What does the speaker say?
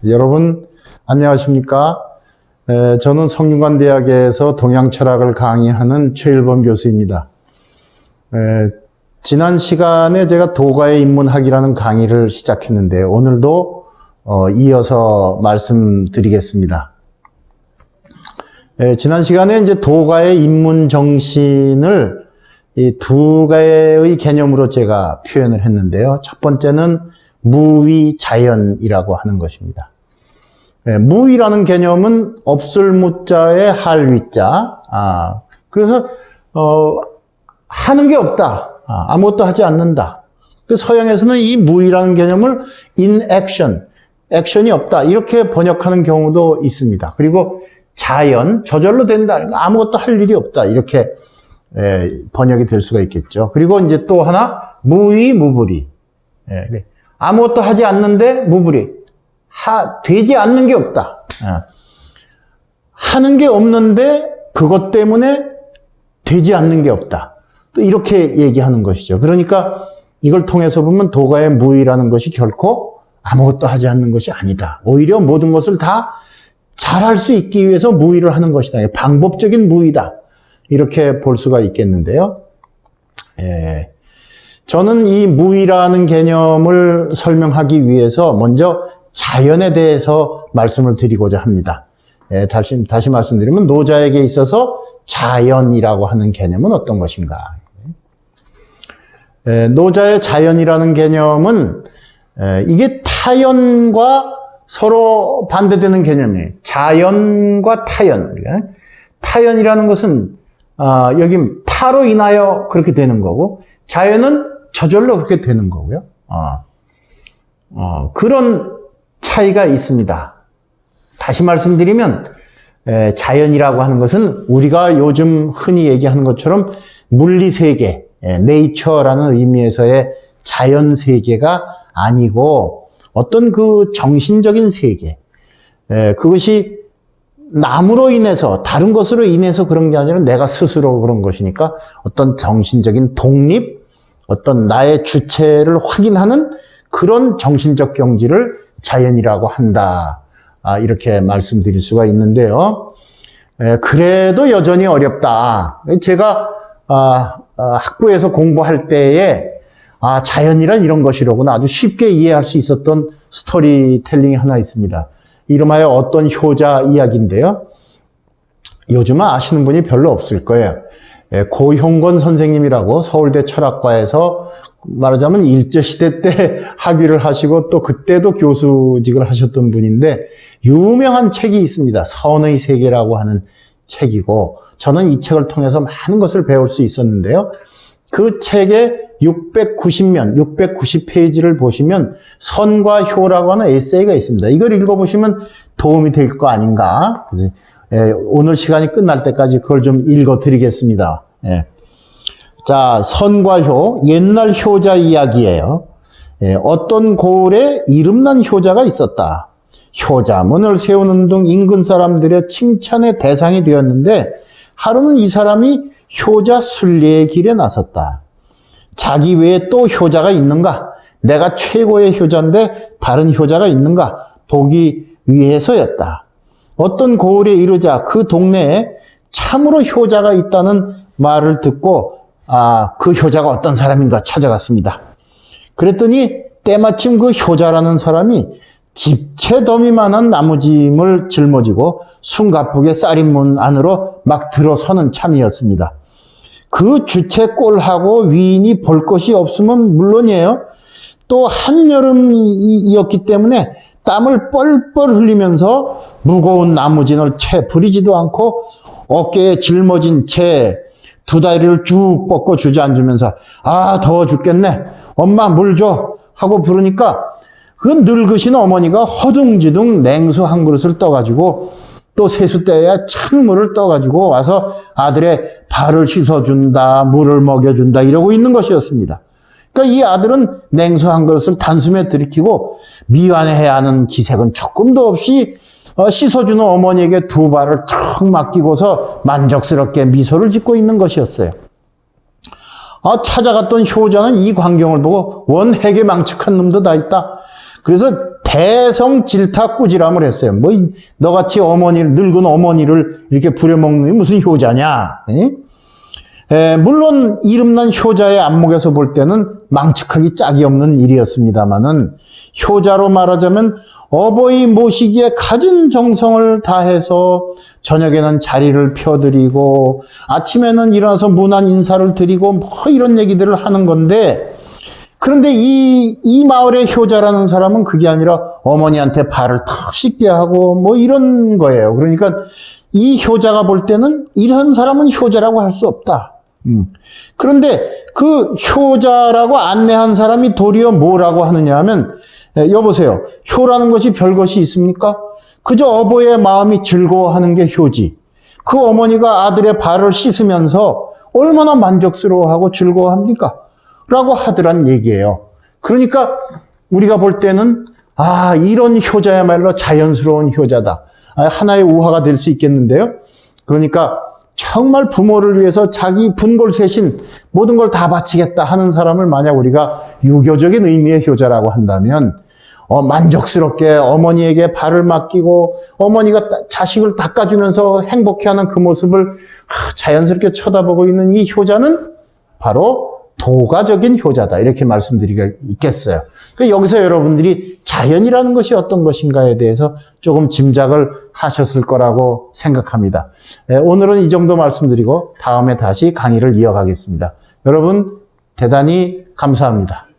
여러분 안녕하십니까? 저는 성균관대학에서 동양철학을 강의하는 최일범 교수입니다. 지난 시간에 제가 도가의 인문학이라는 강의를 시작했는데 오늘도 이어서 말씀드리겠습니다. 지난 시간에 이제 도가의 인문 정신을 이 두 가지의 개념으로 제가 표현을 했는데요. 첫 번째는 무위 자연이라고 하는 것입니다. 무위라는 개념은 없을 무자에 할 위자. 그래서 하는 게 없다. 아무것도 하지 않는다. 서양에서는 이 무위라는 개념을 inaction, 액션이 없다. 이렇게 번역하는 경우도 있습니다. 그리고 자연, 저절로 된다. 아무것도 할 일이 없다. 이렇게 번역이 될 수가 있겠죠. 그리고 이제 또 하나, 무위, 무불이. 아무것도 하지 않는데 무불이. 되지 않는 게 없다. 하는 게 없는데 그것 때문에 되지 않는 게 없다. 또 이렇게 얘기하는 것이죠. 그러니까 이걸 통해서 보면 도가의 무위라는 것이 결코 아무것도 하지 않는 것이 아니다. 오히려 모든 것을 다 잘할 수 있기 위해서 무위를 하는 것이다. 방법적인 무위다. 이렇게 볼 수가 있겠는데요. 저는 이 무위라는 개념을 설명하기 위해서 먼저 자연에 대해서 말씀을 드리고자 합니다. 다시 말씀드리면 노자에게 있어서 자연이라고 하는 개념은 어떤 것인가. 노자의 자연이라는 개념은 이게 타연과 서로 반대되는 개념이에요. 자연과 타연. 타연이라는 것은 여기 타로 인하여 그렇게 되는 거고 자연은 저절로 그렇게 되는 거고요. 그런 차이가 있습니다. 다시 말씀드리면 자연이라고 하는 것은 우리가 요즘 흔히 얘기하는 것처럼 물리세계, 네이처라는 의미에서의 자연세계가 아니고 어떤 그 정신적인 세계, 그것이 남으로 인해서 다른 것으로 인해서 그런 게 아니라 내가 스스로 그런 것이니까 어떤 정신적인 독립, 어떤 나의 주체를 확인하는 그런 정신적 경지를 자연이라고 한다. 이렇게 말씀드릴 수가 있는데요. 그래도 여전히 어렵다. 제가 학부에서 공부할 때에 자연이란 이런 것이로구나 아주 쉽게 이해할 수 있었던 스토리텔링이 하나 있습니다. 이름하여 어떤 효자 이야기인데요. 요즘은 아시는 분이 별로 없을 거예요. 고형권 선생님이라고 서울대 철학과에서 말하자면 일제시대 때 학위를 하시고 또 그때도 교수직을 하셨던 분인데 유명한 책이 있습니다. 선의 세계라고 하는 책이고 저는 이 책을 통해서 많은 것을 배울 수 있었는데요. 그 책의 690면, 690페이지를 보시면 선과 효라고 하는 에세이가 있습니다. 이걸 읽어보시면 도움이 될 거 아닌가. 오늘 시간이 끝날 때까지 그걸 좀 읽어드리겠습니다. 자, 선과 효, 옛날 효자 이야기예요. 어떤 고을에 이름난 효자가 있었다. 효자문을 세우는 등 인근 사람들의 칭찬의 대상이 되었는데 하루는 이 사람이 효자 순례의 길에 나섰다. 자기 외에 또 효자가 있는가? 내가 최고의 효자인데 다른 효자가 있는가? 보기 위해서였다. 어떤 고을에 이르자 그 동네에 참으로 효자가 있다는 말을 듣고 그 효자가 어떤 사람인가 찾아갔습니다. 그랬더니 때마침 그 효자라는 사람이 집채 더미만한 나무짐을 짊어지고 숨가쁘게 쌀인문 안으로 막 들어서는 참이었습니다. 그 주체 꼴하고 위인이 볼 것이 없으면 물론이에요. 또 한여름이었기 때문에 땀을 뻘뻘 흘리면서 무거운 나무진을 채 부리지도 않고 어깨에 짊어진 채 두 다리를 쭉 뻗고 주저앉으면서 더워 죽겠네. 엄마 물 줘. 하고 부르니까 그 늙으신 어머니가 허둥지둥 냉수 한 그릇을 떠가지고 또 세숫대에 찬물을 떠가지고 와서 아들의 발을 씻어준다, 물을 먹여준다 이러고 있는 것이었습니다. 그러니까 이 아들은 냉수 한 그릇을 단숨에 들이키고 미안해야 하는 기색은 조금도 없이 씻어주는 어머니에게 두 발을 탁 맡기고서 만족스럽게 미소를 짓고 있는 것이었어요. 찾아갔던 효자는 이 광경을 보고 원핵에 망측한 놈도 다 있다. 그래서 대성질타꾸지람을 했어요. 뭐 너같이 늙은 어머니를 이렇게 부려먹는 게 무슨 효자냐. 물론 이름난 효자의 안목에서 볼 때는 망측하기 짝이 없는 일이었습니다마는, 효자로 말하자면 어버이 모시기에 갖은 정성을 다해서 저녁에는 자리를 펴드리고 아침에는 일어나서 문안 인사를 드리고 뭐 이런 얘기들을 하는 건데, 그런데 이 마을의 효자라는 사람은 그게 아니라 어머니한테 발을 탁 씻게 하고 뭐 이런 거예요. 그러니까 이 효자가 볼 때는 이런 사람은 효자라고 할 수 없다. 그런데 그 효자라고 안내한 사람이 도리어 뭐라고 하느냐 하면, 여보세요, 효라는 것이 별것이 있습니까? 그저 어버이의 마음이 즐거워하는 게 효지. 그 어머니가 아들의 발을 씻으면서 얼마나 만족스러워하고 즐거워합니까? 라고 하더란 얘기예요. 그러니까 우리가 볼 때는 이런 효자야말로 자연스러운 효자다. 하나의 우화가 될 수 있겠는데요. 그러니까 정말 부모를 위해서 자기 분골쇄신 모든 걸 다 바치겠다 하는 사람을 만약 우리가 유교적인 의미의 효자라고 한다면, 만족스럽게 어머니에게 발을 맡기고 어머니가 자식을 닦아주면서 행복해하는 그 모습을 자연스럽게 쳐다보고 있는 이 효자는 바로 도가적인 효자다, 이렇게 말씀드리기가 있겠어요. 여기서 여러분들이 자연이라는 것이 어떤 것인가에 대해서 조금 짐작을 하셨을 거라고 생각합니다. 오늘은 이 정도 말씀드리고 다음에 다시 강의를 이어가겠습니다. 여러분 대단히 감사합니다.